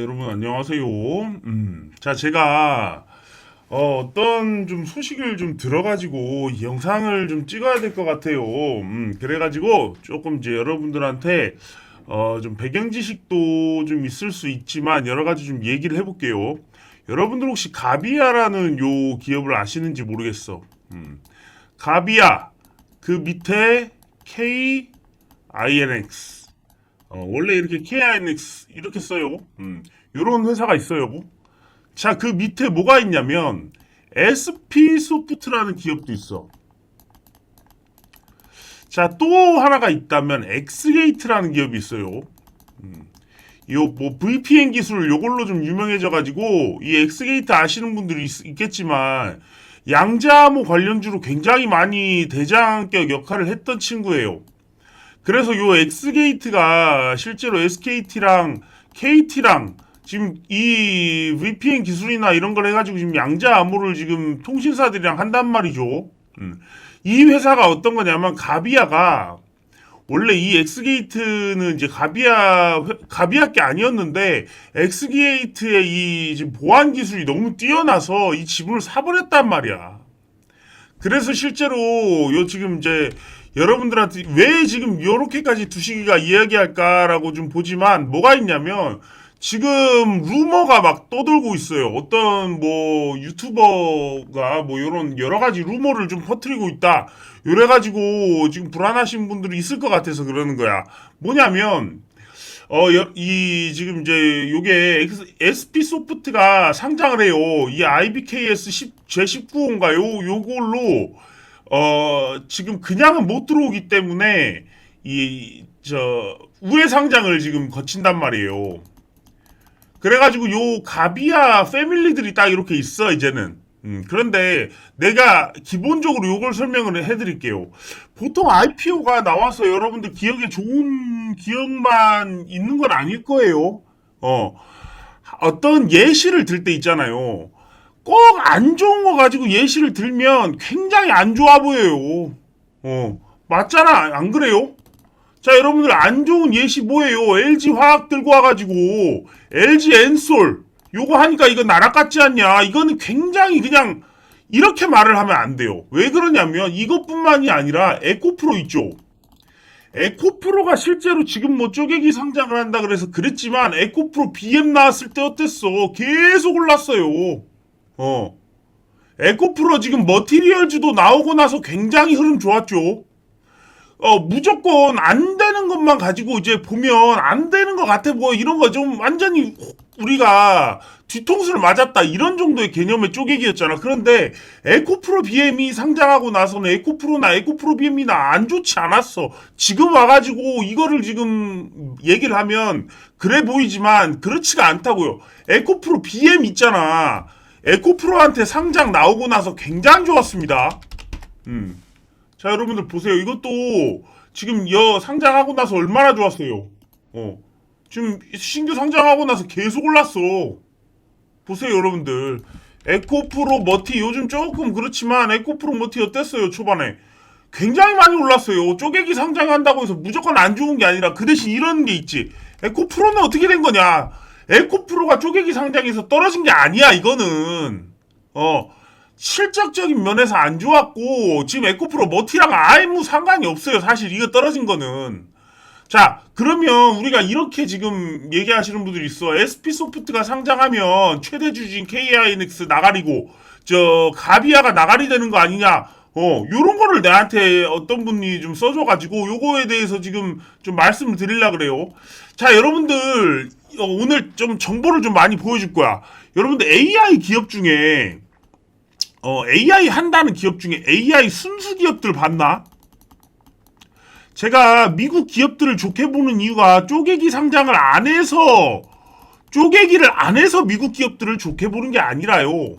여러분 안녕하세요. 자, 제가 어떤 좀 소식을 좀 들어가지고 이 영상을 좀 찍어야 될 것 같아요. 그래가지고 조금 이제 여러분들한테 좀 배경 지식도 좀 있을 수 있지만 여러 가지 좀 얘기를 해볼게요. 여러분들 혹시 가비아라는 요 기업을 아시는지 모르겠어. 가비아 그 밑에 KINX 원래 이렇게 KINX 이렇게 써요. 요런 회사가 있어요. 자, 그 밑에 뭐가 있냐면 SP 소프트라는 기업도 있어. 자, 또 하나가 있다면 엑스게이트라는 기업이 있어요. 요 뭐 VPN 기술 요걸로 좀 유명해져 가지고 이 엑스게이트 아시는 분들이 있겠지만 양자암호 관련주로 굉장히 많이 대장격 역할을 했던 친구예요. 그래서 요 엑스게이트가 실제로 SKT랑 KT랑 지금 이 VPN 기술이나 이런 걸 해가지고 지금 양자 암호를 지금 통신사들이랑 한단 말이죠. 이 회사가 어떤 거냐면 가비아가 원래 이 엑스게이트는 이제 가비아 게 아니었는데 엑스게이트의 이 지금 보안 기술이 너무 뛰어나서 이 지분을 사버렸단 말이야. 그래서 실제로 요 지금 이제 여러분들한테 왜 지금 요렇게까지 두시기가 이야기할까라고 좀 보지만 뭐가 있냐면 지금 루머가 막 떠돌고 있어요. 어떤 뭐 유튜버가 뭐 요런 여러 가지 루머를 좀 퍼뜨리고 있다. 요래가지고 지금 불안하신 분들이 있을 것 같아서 그러는 거야. 뭐냐면 지금 이제 요게 SP 소프트가 상장을 해요. 이 IBKS 제19호인가 요걸로 지금 그냥은 못 들어오기 때문에 우회 상장을 지금 거친단 말이에요. 그래가지고 요 가비아 패밀리들이 딱 이렇게 있어 이제는. 그런데 내가 기본적으로 요걸 설명을 해드릴게요. 보통 IPO가 나와서 여러분들 기억에 좋은 기억만 있는 건 아닐 거예요. 어떤 예시를 들 때 있잖아요. 꼭 안 좋은 거 가지고 예시를 들면 굉장히 안 좋아 보여요. 맞잖아. 안 그래요? 자, 여러분들 안 좋은 예시 뭐예요? LG 화학 들고 와가지고 LG 엔솔 요거 하니까 이거 나락 같지 않냐? 이거는 굉장히 그냥 이렇게 말을 하면 안 돼요. 왜 그러냐면 이것뿐만이 아니라 에코프로 있죠. 에코프로가 실제로 지금 뭐 쪼개기 상장을 한다 그래서 그랬지만 에코프로 BM 나왔을 때 어땠어? 계속 올랐어요. 어. 에코프로 지금 머티리얼즈도 나오고 나서 굉장히 흐름 좋았죠. 무조건 안 되는 것만 가지고 이제 보면 안 되는 것 같아 보여. 이런 거 좀 완전히 우리가 뒤통수를 맞았다. 이런 정도의 개념의 쪼개기였잖아. 그런데 에코프로 BM이 상장하고 나서는 에코프로나 에코프로 BM이나 안 좋지 않았어. 지금 와가지고 이거를 지금 얘기를 하면 그래 보이지만 그렇지가 않다고요. 에코프로 BM 있잖아. 에코프로한테 상장 나오고 나서 굉장히 좋았습니다. 자, 여러분들 보세요. 이것도 지금 상장하고 나서 얼마나 좋았어요. 지금 신규 상장하고 나서 계속 올랐어. 보세요, 여러분들. 에코프로 머티 요즘 조금 그렇지만 에코프로 머티 어땠어요, 초반에? 굉장히 많이 올랐어요. 쪼개기 상장한다고 해서 무조건 안 좋은 게 아니라 그 대신 이런 게 있지. 에코프로는 어떻게 된 거냐? 에코프로가 쪼개기 상장에서 떨어진 게 아니야, 이거는. 실적적인 면에서 안 좋았고 지금 에코프로 머티랑 아무 상관이 없어요. 사실 이거 떨어진 거는. 자, 그러면 우리가 이렇게 지금 얘기하시는 분들이 있어. SP소프트가 상장하면 최대 주주인 KINX 나가리고 가비아가 나가리 되는 거 아니냐. 요런 거를 나한테 어떤 분이 좀 써줘가지고 요거에 대해서 지금 좀 말씀을 드리려고 그래요. 자, 여러분들 오늘 좀 정보를 좀 많이 보여줄 거야. 여러분들 AI 기업 중에 AI 한다는 기업 중에 AI 순수 기업들 봤나? 제가 미국 기업들을 좋게 보는 이유가 쪼개기를 안 해서 미국 기업들을 좋게 보는 게 아니라요.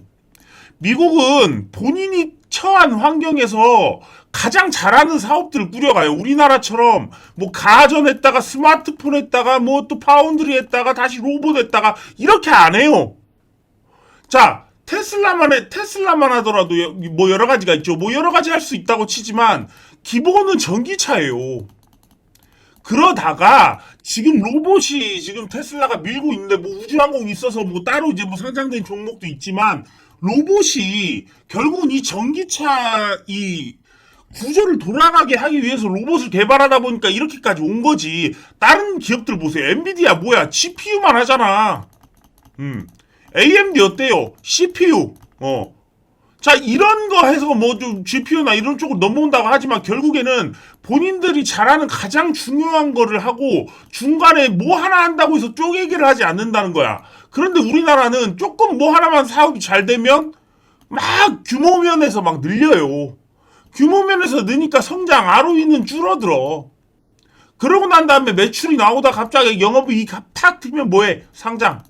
미국은 본인이 처한 환경에서 가장 잘하는 사업들을 꾸려가요. 우리나라처럼 뭐 가전 했다가 스마트폰 했다가 뭐 또 파운드리 했다가 다시 로봇 했다가 이렇게 안 해요. 자, 테슬라만 하더라도 뭐 여러 가지가 있죠. 뭐 여러 가지 할 수 있다고 치지만 기본은 전기차예요. 그러다가 지금 로봇이 지금 테슬라가 밀고 있는데 뭐 우주항공이 있어서 뭐 따로 이제 뭐 상장된 종목도 있지만 로봇이 결국은 이 전기차 이 구조를 돌아가게 하기 위해서 로봇을 개발하다 보니까 이렇게까지 온 거지. 다른 기업들 보세요. 엔비디아 뭐야? GPU만 하잖아. AMD 어때요? CPU. 자, 이런 거 해서 뭐 좀 GPU나 이런 쪽으로 넘어온다고 하지만 결국에는 본인들이 잘하는 가장 중요한 거를 하고 중간에 뭐 하나 한다고 해서 쪼개기를 하지 않는다는 거야. 그런데 우리나라는 조금 뭐 하나만 사업이 잘 되면 막 규모 면에서 막 늘려요. 규모 면에서 느니까 성장 ROE는 줄어들어. 그러고 난 다음에 매출이 나오다 갑자기 영업이익 탁 트면 뭐해? 상장.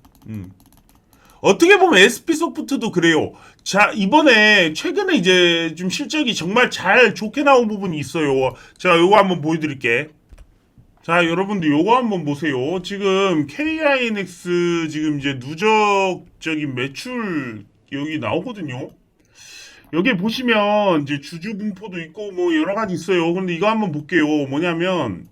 어떻게 보면 SP소프트도 그래요. 자, 이번에 최근에 이제 좀 실적이 정말 잘 좋게 나온 부분이 있어요. 제가 요거 한번 보여드릴게. 자, 여러분들 요거 한번 보세요. 지금 KINX 지금 이제 누적적인 매출 여기 나오거든요. 여기 보시면 이제 주주 분포도 있고 뭐 여러 가지 있어요. 근데 이거 한번 볼게요. 뭐냐면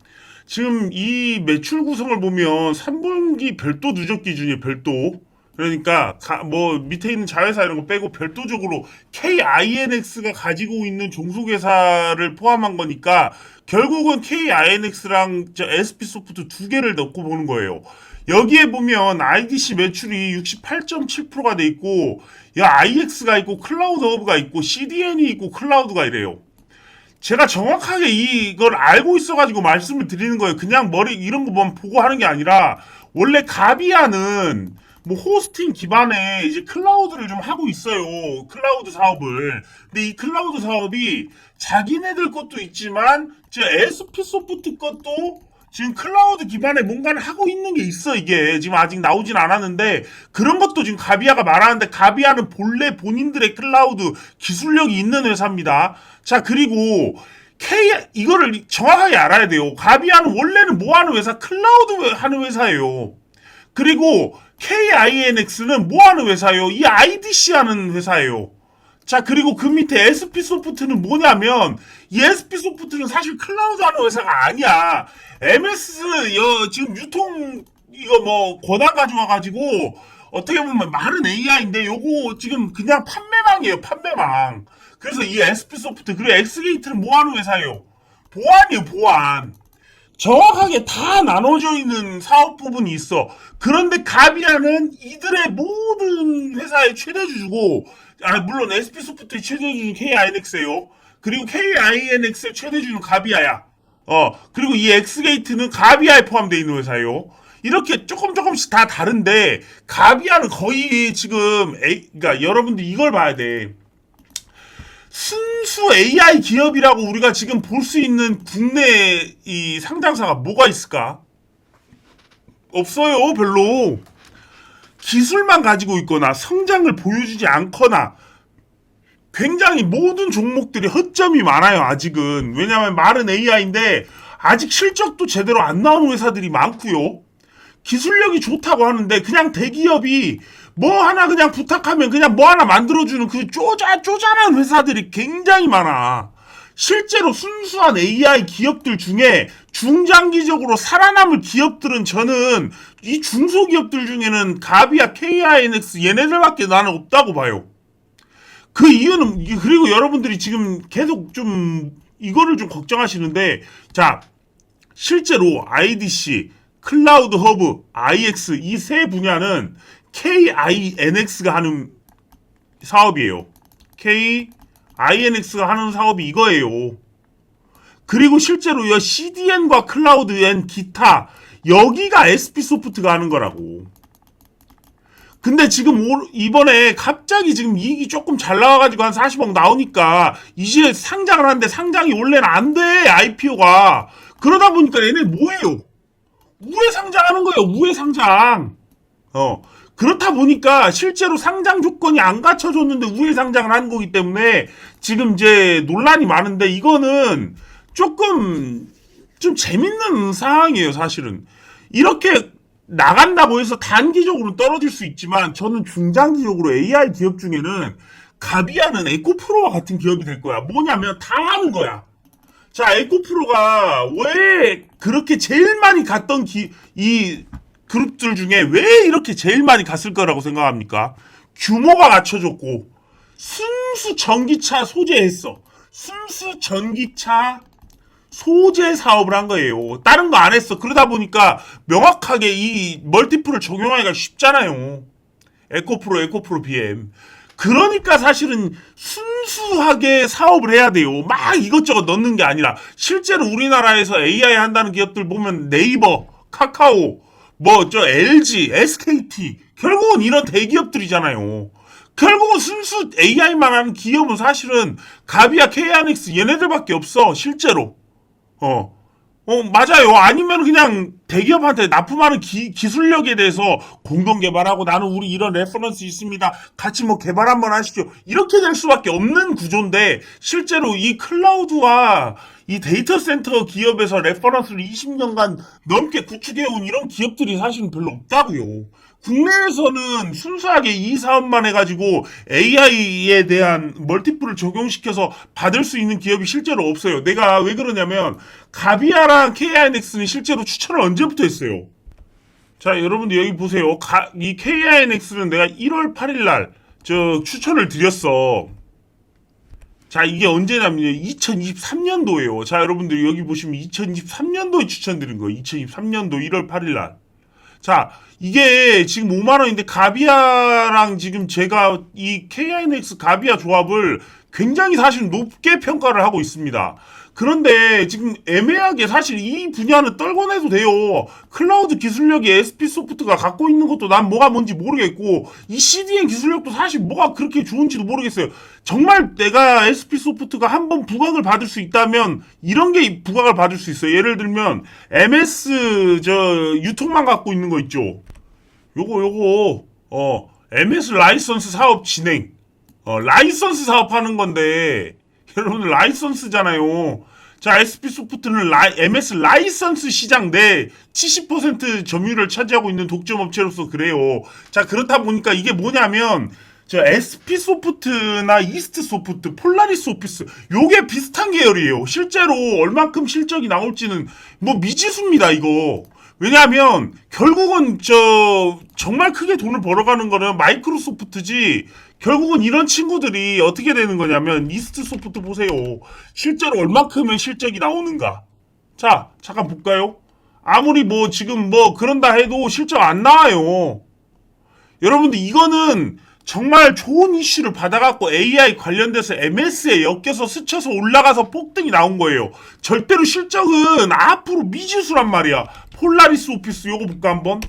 지금 이 매출 구성을 보면 3분기 별도 누적 기준이에요. 별도. 그러니까 뭐 밑에 있는 자회사 이런 거 빼고 별도적으로 KINX가 가지고 있는 종속회사를 포함한 거니까 결국은 KINX랑 SP소프트 두 개를 넣고 보는 거예요. 여기에 보면 IDC 매출이 68.7%가 돼 있고 IX가 있고 클라우드 허브가 있고 CDN이 있고 클라우드가 이래요. 제가 정확하게 이걸 알고 있어가지고 말씀을 드리는 거예요. 그냥 머리 이런 거만 보고 하는 게 아니라 원래 가비아는 뭐 호스팅 기반의 이제 클라우드를 좀 하고 있어요. 클라우드 사업을. 근데 이 클라우드 사업이 자기네들 것도 있지만 SP소프트 것도 지금 클라우드 기반의 뭔가를 하고 있는 게 있어. 이게 지금 아직 나오진 않았는데 그런 것도 지금 가비아가 말하는데 가비아는 본래 본인들의 클라우드 기술력이 있는 회사입니다. 자, 그리고 이거를 정확하게 알아야 돼요. 가비아는 원래는 뭐 하는 회사? 클라우드 하는 회사예요. 그리고 KINX는 뭐 하는 회사예요? 이 IDC 하는 회사예요. 자, 그리고 그 밑에 SP소프트는 뭐냐면 이 SP소프트는 사실 클라우드 하는 회사가 아니야. 지금 유통 이거 뭐 권한 가져와가지고 어떻게 보면 많은 AI인데 요거 지금 그냥 판매망이에요. 판매망. 그래서 이 SP소프트 그리고 엑스게이트는 뭐 하는 회사예요? 보안이에요. 보안. 정확하게 다 나눠져 있는 사업 부분이 있어. 그런데 가비아는 이들의 모든 회사의 최대주주고, 물론 SP소프트의 최대주주는 KINX예요. 그리고 KINX의 최대주주는 가비아야. 그리고 이 엑스게이트는 가비아에 포함되어 있는 회사예요. 이렇게 조금씩 다 다른데, 가비아는 거의 지금, 그러니까 여러분들 이걸 봐야 돼. 순수 AI 기업이라고 우리가 지금 볼 수 있는 국내 이 상장사가 뭐가 있을까? 없어요, 별로. 기술만 가지고 있거나 성장을 보여주지 않거나 굉장히 모든 종목들이 허점이 많아요, 아직은. 왜냐하면 말은 AI인데 아직 실적도 제대로 안 나오는 회사들이 많고요. 기술력이 좋다고 하는데 그냥 대기업이 뭐 하나 그냥 부탁하면 그냥 뭐 하나 만들어주는 그 쪼잔한 회사들이 굉장히 많아. 실제로 순수한 AI 기업들 중에 중장기적으로 살아남을 기업들은 저는 이 중소기업들 중에는 가비아, KINX 얘네들밖에 나는 없다고 봐요. 그 이유는 그리고 여러분들이 지금 계속 좀 이거를 좀 걱정하시는데 자 실제로 IDC, 클라우드 허브, IX 이 세 분야는 KINX가 하는 사업이에요. KINX가 하는 사업이 이거예요. 그리고 실제로 이 CDN과 클라우드 앤 기타 여기가 SP소프트가 하는 거라고. 근데 지금 이번에 갑자기 지금 이익이 조금 잘 나와가지고 한 40억 나오니까 이제 상장을 하는데 상장이 원래는 안 돼. IPO가. 그러다 보니까 얘네 뭐예요? 우회 상장하는 거예요. 우회 상장. 그렇다 보니까 실제로 상장 조건이 안 갖춰졌는데 우회 상장을 하는 거기 때문에 지금 이제 논란이 많은데 이거는 조금 좀 재밌는 상황이에요, 사실은. 이렇게 나간다고 해서 단기적으로 떨어질 수 있지만 저는 중장기적으로 AI 기업 중에는 가비아는 에코프로와 같은 기업이 될 거야. 뭐냐면 다 하는 거야. 자, 에코프로가 왜 그렇게 제일 많이 갔던 이 그룹들 중에 왜 이렇게 제일 많이 갔을 거라고 생각합니까? 규모가 갖춰졌고, 순수 전기차 소재했어. 순수 전기차 소재 사업을 한 거예요. 다른 거 안 했어. 그러다 보니까 명확하게 이 멀티플을 적용하기가 쉽잖아요. 에코프로 BM. 그러니까 사실은 순수하게 사업을 해야 돼요. 막 이것저것 넣는 게 아니라 실제로 우리나라에서 AI 한다는 기업들 보면 네이버, 카카오, 뭐 저 LG, SKT 결국은 이런 대기업들이잖아요. 결국은 순수 AI만 하는 기업은 사실은 가비아, KNX 얘네들밖에 없어 실제로. 어. 맞아요. 아니면 그냥 대기업한테 납품하는 기술력에 대해서 공동 개발하고 나는 우리 이런 레퍼런스 있습니다. 같이 뭐 개발 한번 하시죠. 이렇게 될 수밖에 없는 구조인데 실제로 이 클라우드와 이 데이터 센터 기업에서 레퍼런스를 20년간 넘게 구축해온 이런 기업들이 사실은 별로 없다고요. 국내에서는 순수하게 이 사업만 해가지고 AI에 대한 멀티플을 적용시켜서 받을 수 있는 기업이 실제로 없어요. 내가 왜 그러냐면 가비아랑 KINX는 실제로 추천을 언제부터 했어요. 자, 여러분들 여기 보세요. 이 KINX는 내가 1월 8일 날 추천을 드렸어. 자, 이게 언제냐면 2023년도예요. 자, 여러분들 여기 보시면 2023년도에 추천드린 거예요. 2023년도 1월 8일 날. 자, 이게 지금 5만 원인데 가비아랑 지금 제가 이 KINX 가비아 조합을 굉장히 사실 높게 평가를 하고 있습니다. 그런데 지금 애매하게 사실 이 분야는 떨궈내도 돼요. 클라우드 기술력이 SP소프트가 갖고 있는 것도 난 뭐가 뭔지 모르겠고 이 CDN 기술력도 사실 뭐가 그렇게 좋은지도 모르겠어요. 정말 내가 SP소프트가 한번 부각을 받을 수 있다면 이런 게 부각을 받을 수 있어요. 예를 들면 MS 유통만 갖고 있는 거 있죠. 요거 MS 라이선스 사업 진행. 라이선스 사업하는 건데 여러분들 라이선스잖아요. 자, SP소프트는 MS 라이선스 시장 내 70% 점유율을 차지하고 있는 독점 업체로서 그래요. 자, 그렇다 보니까 이게 뭐냐면 SP소프트나 이스트소프트, 폴라리스오피스 요게 비슷한 계열이에요. 실제로 얼만큼 실적이 나올지는 뭐 미지수입니다, 이거. 왜냐하면 결국은 정말 크게 돈을 벌어가는 거는 마이크로소프트지. 결국은 이런 친구들이 어떻게 되는 거냐면 이스트 소프트 보세요. 실제로 얼마큼의 실적이 나오는가. 자, 잠깐 볼까요? 아무리 뭐 지금 뭐 그런다 해도 실적 안 나와요. 여러분들 이거는 정말 좋은 이슈를 받아갖고 AI 관련돼서 MS에 엮여서 스쳐서 올라가서 폭등이 나온 거예요. 절대로 실적은 앞으로 미지수란 말이야. 폴라리스 오피스 요거 볼까 한번?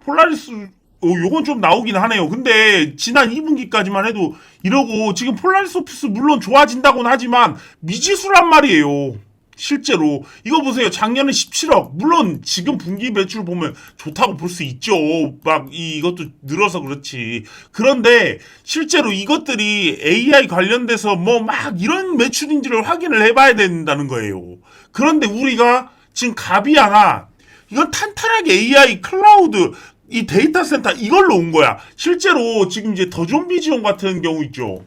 폴라리스 요건 좀 나오긴 하네요. 근데 지난 2분기까지만 해도 이러고 지금 폴라리스 오피스 물론 좋아진다고는 하지만 미지수란 말이에요. 실제로 이거 보세요. 작년에 17억. 물론 지금 분기 매출 보면 좋다고 볼 수 있죠. 막 이것도 늘어서 그렇지. 그런데 실제로 이것들이 AI 관련돼서 뭐 막 이런 매출인지를 확인을 해봐야 된다는 거예요. 그런데 우리가 지금 가비아나 이건 탄탄하게 AI 클라우드 이 데이터 센터 이걸로 온 거야. 실제로 지금 이제 더존비지온 같은 경우 있죠.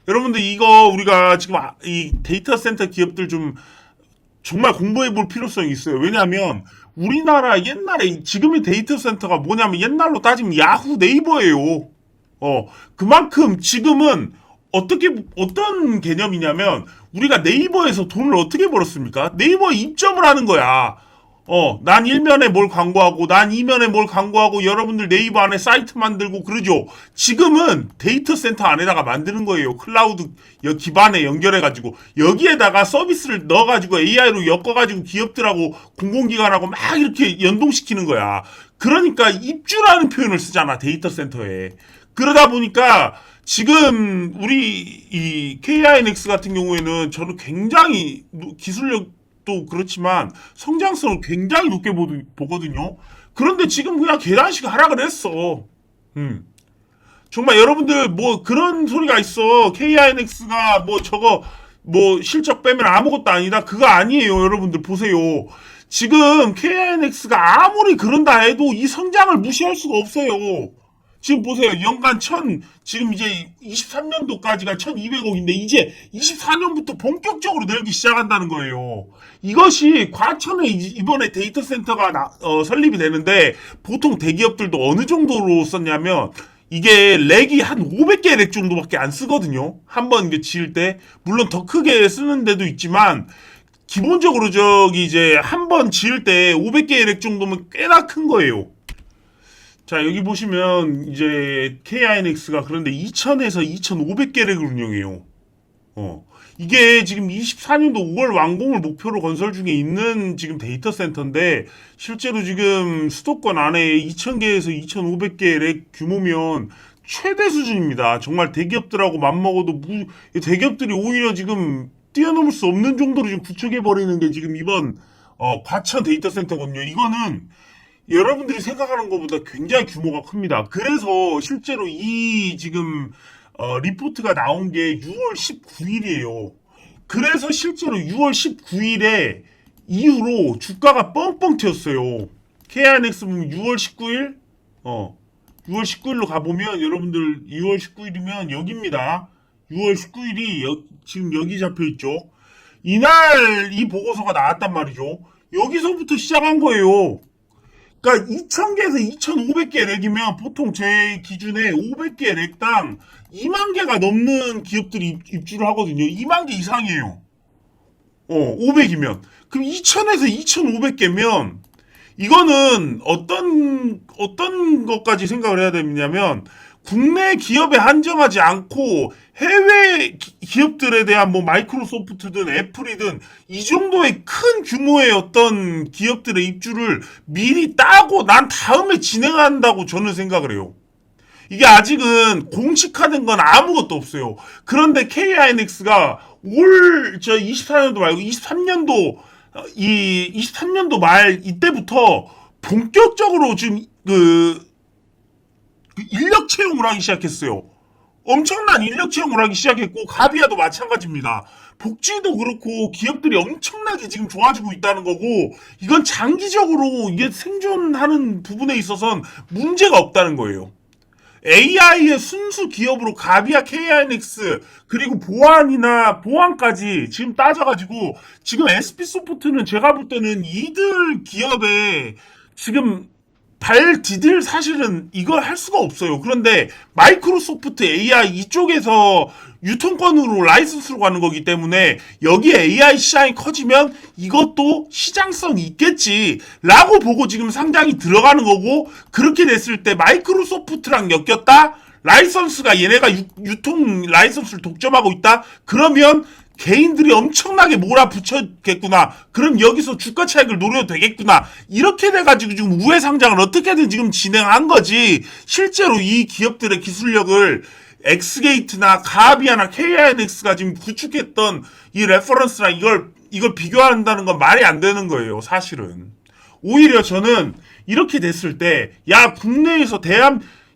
여러분들 이거 우리가 지금 이 데이터 센터 기업들 좀 정말 공부해 볼 필요성이 있어요. 왜냐하면 우리나라 옛날에 지금의 데이터 센터가 뭐냐면 옛날로 따지면 야후 네이버예요. 그만큼 지금은 어떤 개념이냐면 우리가 네이버에서 돈을 어떻게 벌었습니까? 네이버에 입점을 하는 거야. 난 1면에 뭘 광고하고, 난 2면에 뭘 광고하고, 여러분들 네이버 안에 사이트 만들고 그러죠. 지금은 데이터 센터 안에다가 만드는 거예요. 클라우드 기반에 연결해가지고. 여기에다가 서비스를 넣어가지고 AI로 엮어가지고 기업들하고 공공기관하고 막 이렇게 연동시키는 거야. 그러니까 입주라는 표현을 쓰잖아, 데이터 센터에. 그러다 보니까 지금 우리 이 KINX 같은 경우에는 저는 굉장히 기술력 또 그렇지만 성장성을 굉장히 높게 보거든요. 그런데 지금 그냥 계단식 하락을 했어. 정말 여러분들 뭐 그런 소리가 있어. KINX가 뭐 저거 뭐 실적 빼면 아무것도 아니다. 그거 아니에요. 여러분들 보세요. 지금 KINX가 아무리 그런다 해도 이 성장을 무시할 수가 없어요. 지금 보세요. 연간 지금 이제 23년도까지가 1200억인데, 이제 24년부터 본격적으로 늘기 시작한다는 거예요. 이것이 과천에 이번에 데이터 센터가 설립이 되는데, 보통 대기업들도 어느 정도로 썼냐면, 이게 렉이 한 500개 렉 정도밖에 안 쓰거든요. 한번 이게 지을 때. 물론 더 크게 쓰는 데도 있지만, 기본적으로 저기 이제 한 번 지을 때 500개 렉 정도면 꽤나 큰 거예요. 자, 여기 보시면 이제 KINX가 그런데 2000에서 2500개 렉을 운영해요. 이게 지금 24년도 5월 완공을 목표로 건설 중에 있는 지금 데이터 센터인데, 실제로 지금 수도권 안에 2000개에서 2500개 렉 규모면 최대 수준입니다. 정말 대기업들하고 맞먹어도 대기업들이 오히려 지금 뛰어넘을 수 없는 정도로 지금 구축해버리는 게 지금 이번 과천 데이터 센터거든요. 이거는 여러분들이 생각하는 것보다 굉장히 규모가 큽니다. 그래서 실제로 이 지금 리포트가 나온 게 6월 19일이에요. 그래서 실제로 6월 19일에 이후로 주가가 뻥뻥 튀었어요. KINX 보면 6월 19일, 6월 19일로 가보면 여러분들 6월 19일이면 여기입니다. 6월 19일이 지금 여기 잡혀 있죠. 이날 이 보고서가 나왔단 말이죠. 여기서부터 시작한 거예요. 그러니까 2000개에서 2500개 렉이면 보통 제 기준에 500개 렉당 2만 개가 넘는 기업들이 입주를 하거든요. 2만 개 이상이에요. 500이면. 그럼 2000에서 2500개면 이거는 어떤 것까지 생각을 해야 되냐면, 국내 기업에 한정하지 않고 해외 기업들에 대한 뭐 마이크로소프트든 애플이든 이 정도의 큰 규모의 어떤 기업들의 입주를 미리 따고 난 다음에 진행한다고 저는 생각을 해요. 이게 아직은 공식화된 건 아무것도 없어요. 그런데 KINX가 저 24년도 말고 23년도 이 23년도 말 이때부터 본격적으로 지금 그 인력 채용을 하기 시작했어요. 엄청난 인력 채용을 하기 시작했고, 가비아도 마찬가지입니다. 복지도 그렇고 기업들이 엄청나게 지금 좋아지고 있다는 거고, 이건 장기적으로 이게 생존하는 부분에 있어서는 문제가 없다는 거예요. AI의 순수 기업으로 가비아, KINX 그리고 보안까지 지금 따져가지고, 지금 SP소프트는 제가 볼 때는 이들 기업에 지금 발 디딜 사실은 이걸 할 수가 없어요. 그런데 마이크로소프트 AI 이쪽에서 유통권으로 라이선스로 가는 거기 때문에 여기에 AI 시장이 커지면 이것도 시장성이 있겠지라고 보고 지금 상장이 들어가는 거고, 그렇게 됐을 때 마이크로소프트랑 엮였다? 라이선스가 얘네가 유통 라이선스를 독점하고 있다? 그러면 개인들이 엄청나게 몰아붙였겠구나. 그럼 여기서 주가 차익을 노려도 되겠구나. 이렇게 돼가지고 지금 우회 상장을 어떻게든 지금 진행한 거지. 실제로 이 기업들의 기술력을 엑스게이트나 가비아나 KINX가 지금 구축했던 이 레퍼런스랑 이걸 비교한다는 건 말이 안 되는 거예요, 사실은. 오히려 저는 이렇게 됐을 때, 야,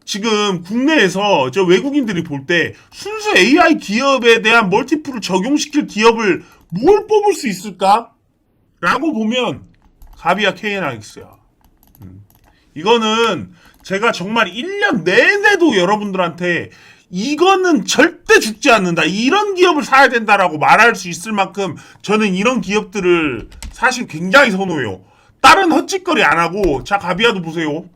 지금 국내에서 저 외국인들이 볼 때 순수 AI 기업에 대한 멀티플을 적용시킬 기업을 뭘 뽑을 수 있을까? 라고 보면 가비아 KNX야. 이거는 제가 정말 1년 내내도 여러분들한테 이거는 절대 죽지 않는다, 이런 기업을 사야 된다라고 말할 수 있을 만큼 저는 이런 기업들을 사실 굉장히 선호해요. 다른 헛짓거리 안 하고. 자, 가비아도 보세요.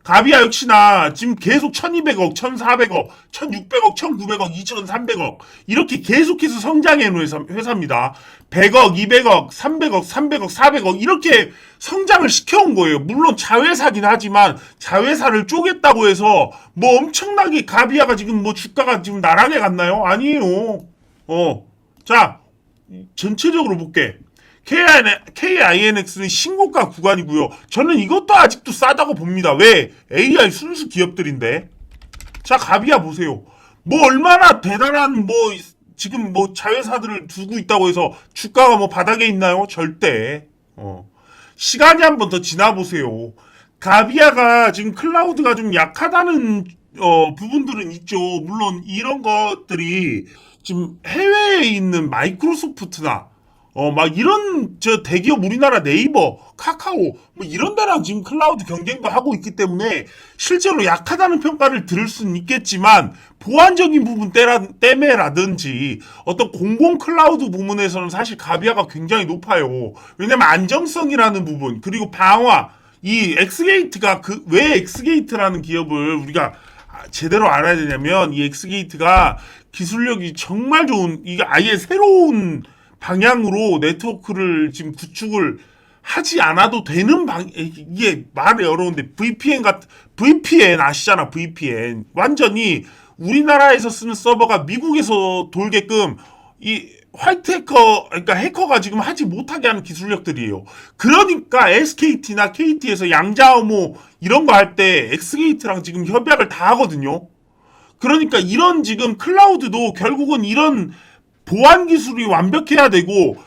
가비아 역시나 지금 계속 1200억, 1400억, 1600억, 1900억, 2300억 이렇게 계속해서 성장해놓은 회사입니다. 100억, 200억, 300억, 300억, 400억 이렇게 성장을 시켜온 거예요. 물론 자회사긴 하지만 자회사를 쪼갰다고 해서 뭐 엄청나게 가비아가 지금 뭐 주가가 지금 나락에 갔나요? 아니에요. 자, 전체적으로 볼게. KINX는 신고가 구간이고요. 저는 이것도 아직도 싸다고 봅니다. 왜? AI 순수 기업들인데. 자, 가비아 보세요. 뭐 얼마나 대단한 지금 자회사들을 두고 있다고 해서 주가가 뭐 바닥에 있나요? 절대. 시간이 한 번 더 지나보세요. 가비아가 지금 클라우드가 좀 약하다는 부분들은 있죠. 물론 이런 것들이 지금 해외에 있는 마이크로소프트나 막 이런 저 대기업 우리나라 네이버, 카카오 뭐 이런 데랑 지금 클라우드 경쟁도 하고 있기 때문에 실제로 약하다는 평가를 들을 수는 있겠지만 보안적인 부분 때문에라든지 어떤 공공 클라우드 부분에서는 사실 가비아가 굉장히 높아요. 왜냐면 안정성이라는 부분 그리고 방화 이 엑스게이트가 왜 엑스게이트라는 기업을 우리가 제대로 알아야 되냐면 이 엑스게이트가 기술력이 정말 좋은 이게 아예 새로운 방향으로 네트워크를 지금 구축을 하지 않아도 되는 이게 말이 어려운데 VPN 아시잖아 VPN 완전히 우리나라에서 쓰는 서버가 미국에서 돌게끔 이 화이트 해커 그러니까 해커가 지금 하지 못하게 하는 기술력들이에요. 그러니까 SKT나 KT에서 양자암호 이런 거 할 때 엑스게이트랑 지금 협약을 다 하거든요. 그러니까 이런 지금 클라우드도 결국은 이런 보안 기술이 완벽해야 되고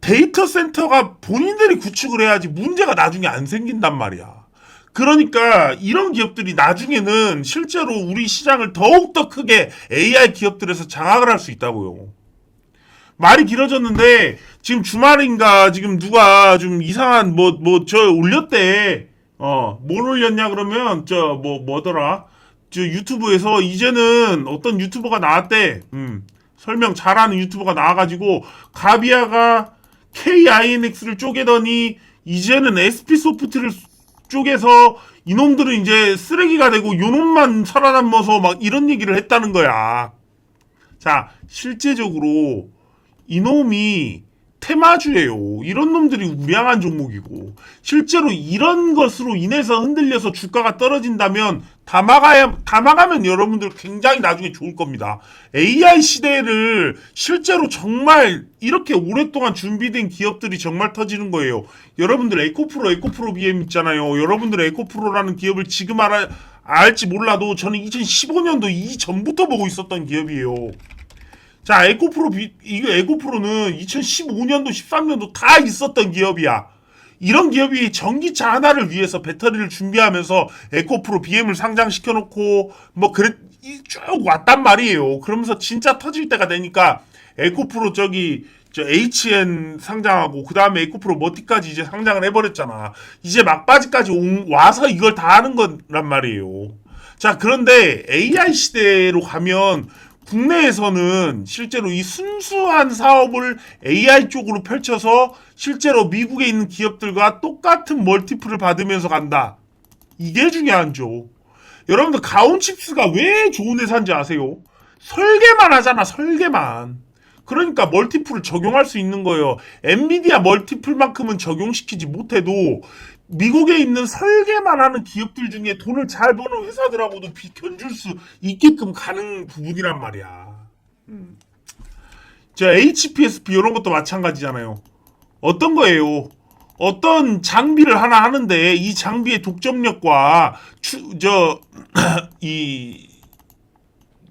데이터 센터가 본인들이 구축을 해야지 문제가 나중에 안 생긴단 말이야. 그러니까 이런 기업들이 나중에는 실제로 우리 시장을 더욱더 크게 AI 기업들에서 장악을 할 수 있다고요. 말이 길어졌는데 지금 주말인가 지금 누가 좀 이상한 저 올렸대. 뭘 올렸냐 그러면 뭐더라? 저 유튜브에서 이제는 어떤 유튜버가 나왔대. 설명 잘하는 유튜버가 나와가지고 가비아가 KINX를 쪼개더니 이제는 SP소프트를 쪼개서 이놈들은 이제 쓰레기가 되고 요놈만 살아남아서 막 이런 얘기를 했다는 거야. 자, 실제적으로 이놈이 테마주예요. 이런 놈들이 우량한 종목이고 실제로 이런 것으로 인해서 흔들려서 주가가 떨어진다면 다 막으면 여러분들 굉장히 나중에 좋을 겁니다. AI 시대를 실제로 정말 이렇게 오랫동안 준비된 기업들이 정말 터지는 거예요. 여러분들 에코프로 BM 있잖아요. 여러분들 에코프로라는 기업을 지금 알지 몰라도 저는 2015년도 이전부터 보고 있었던 기업이에요. 자, 이거 에코프로는 2015년도, 13년도 다 있었던 기업이야. 이런 기업이 전기차 하나를 위해서 배터리를 준비하면서 에코프로 BM을 상장시켜놓고, 쭉 왔단 말이에요. 그러면서 진짜 터질 때가 되니까, 에코프로 HN 상장하고, 그 다음에 에코프로 머티까지 이제 상장을 해버렸잖아. 이제 막바지까지 와서 이걸 다 하는 거란 말이에요. 자, 그런데 AI 시대로 가면, 국내에서는 실제로 이 순수한 사업을 AI 쪽으로 펼쳐서 실제로 미국에 있는 기업들과 똑같은 멀티플을 받으면서 간다. 이게 중요한죠. 여러분들 가온칩스가 왜 좋은 회사인지 아세요? 설계만 하잖아, 설계만. 그러니까 멀티플을 적용할 수 있는 거예요. 엔비디아 멀티플만큼은 적용시키지 못해도 미국에 있는 설계만 하는 기업들 중에 돈을 잘 버는 회사들하고도 견줄 수 있게끔 가는 부분이란 말이야. 저 HPSP 이런 것도 마찬가지잖아요. 어떤 거예요? 어떤 장비를 하나 하는데 이 장비의 독점력과 이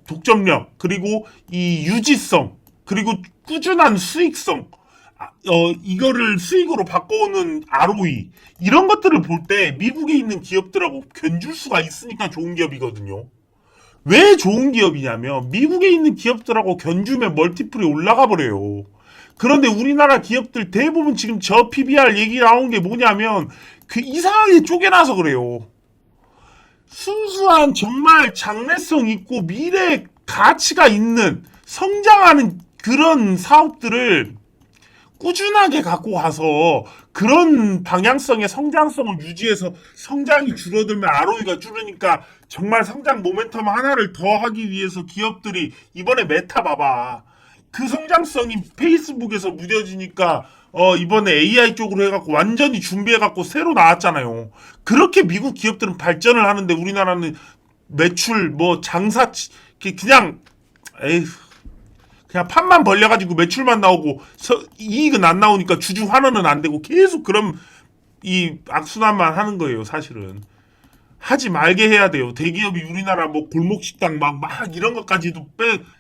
독점력 그리고 이 유지성 그리고 꾸준한 수익성 이거를 수익으로 바꿔오는 ROE 이런 것들을 볼 때 미국에 있는 기업들하고 견줄 수가 있으니까 좋은 기업이거든요. 왜 좋은 기업이냐면 미국에 있는 기업들하고 견주면 멀티플이 올라가 버려요. 그런데 우리나라 기업들 대부분 지금 저 PBR 얘기 나온 게 뭐냐면 그 이상하게 쪼개놔서 그래요. 순수한 정말 장래성 있고 미래 가치가 있는 성장하는 그런 사업들을 꾸준하게 갖고 가서 그런 방향성의 성장성을 유지해서 성장이 줄어들면 ROE가 줄으니까 정말 성장 모멘텀 하나를 더 하기 위해서 기업들이 이번에 메타 봐봐. 그 성장성이 페이스북에서 무뎌지니까 이번에 AI 쪽으로 해갖고 완전히 준비해갖고 새로 나왔잖아요. 그렇게 미국 기업들은 발전을 하는데 우리나라는 매출 장사 그냥 에휴 그냥 판만 벌려가지고 매출만 나오고 이익은 안 나오니까 주주 환원은 안 되고 계속 그럼 이 악순환만 하는 거예요. 사실은 하지 말게 해야 돼요. 대기업이 우리나라 골목식당 막 이런 것까지도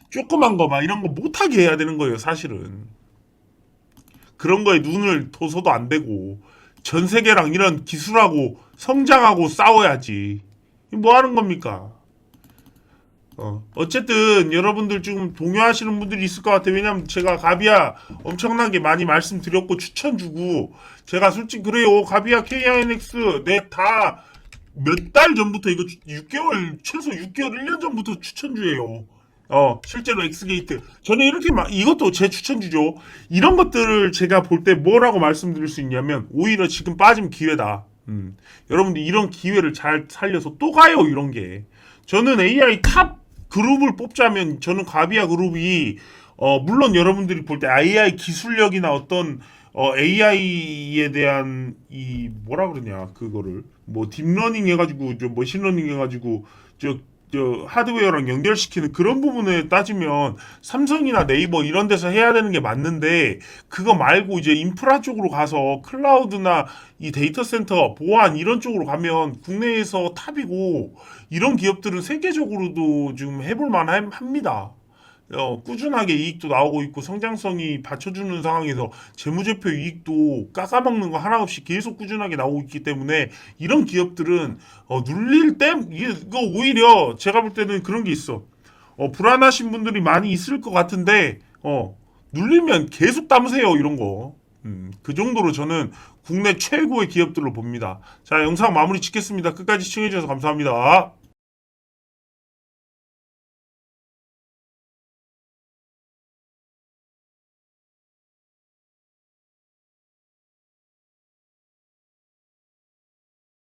조그만 거 막 이런 거 못하게 해야 되는 거예요. 사실은 그런 거에 눈을 둬서도 안 되고 전 세계랑 이런 기술하고 성장하고 싸워야지. 뭐 하는 겁니까? 어쨌든 여러분들 좀 동요하시는 분들이 있을 것 같아요. 왜냐면 제가 가비아 엄청나게 많이 말씀드렸고 추천 주고 제가 솔직히 그래요. 가비아 KINX 내 다 몇 달 전부터 이거 6개월 최소 6개월 1년 전부터 추천주예요. 실제로 엑스게이트 저는 이렇게 이것도 제 추천주죠. 이런 것들을 제가 볼 때 뭐라고 말씀드릴 수 있냐면 오히려 지금 빠지면 기회다. 여러분들 이런 기회를 잘 살려서 또 가요. 이런 게 저는 AI 탑 그룹을 뽑자면 저는 가비아 그룹이 물론 여러분들이 볼 때 AI 기술력이나 어떤 AI에 대한 이 뭐라 그러냐 그거를 뭐 딥러닝 해가지고 저 머신러닝 해가지고 저 하드웨어랑 연결시키는 그런 부분에 따지면 삼성이나 네이버 이런 데서 해야 되는 게 맞는데 그거 말고 이제 인프라 쪽으로 가서 클라우드나 이 데이터 센터 보안 이런 쪽으로 가면 국내에서 탑이고 이런 기업들은 세계적으로도 지금 해볼 만합니다. 꾸준하게 이익도 나오고 있고 성장성이 받쳐주는 상황에서 재무제표 이익도 깎아먹는 거 하나 없이 계속 꾸준하게 나오고 있기 때문에 이런 기업들은 눌릴 때 이거 오히려 제가 볼 때는 그런 게 있어. 불안하신 분들이 많이 있을 것 같은데 눌리면 계속 담으세요 이런 거. 그 정도로 저는 국내 최고의 기업들로 봅니다. 자 영상 마무리 짓겠습니다. 끝까지 시청해주셔서 감사합니다.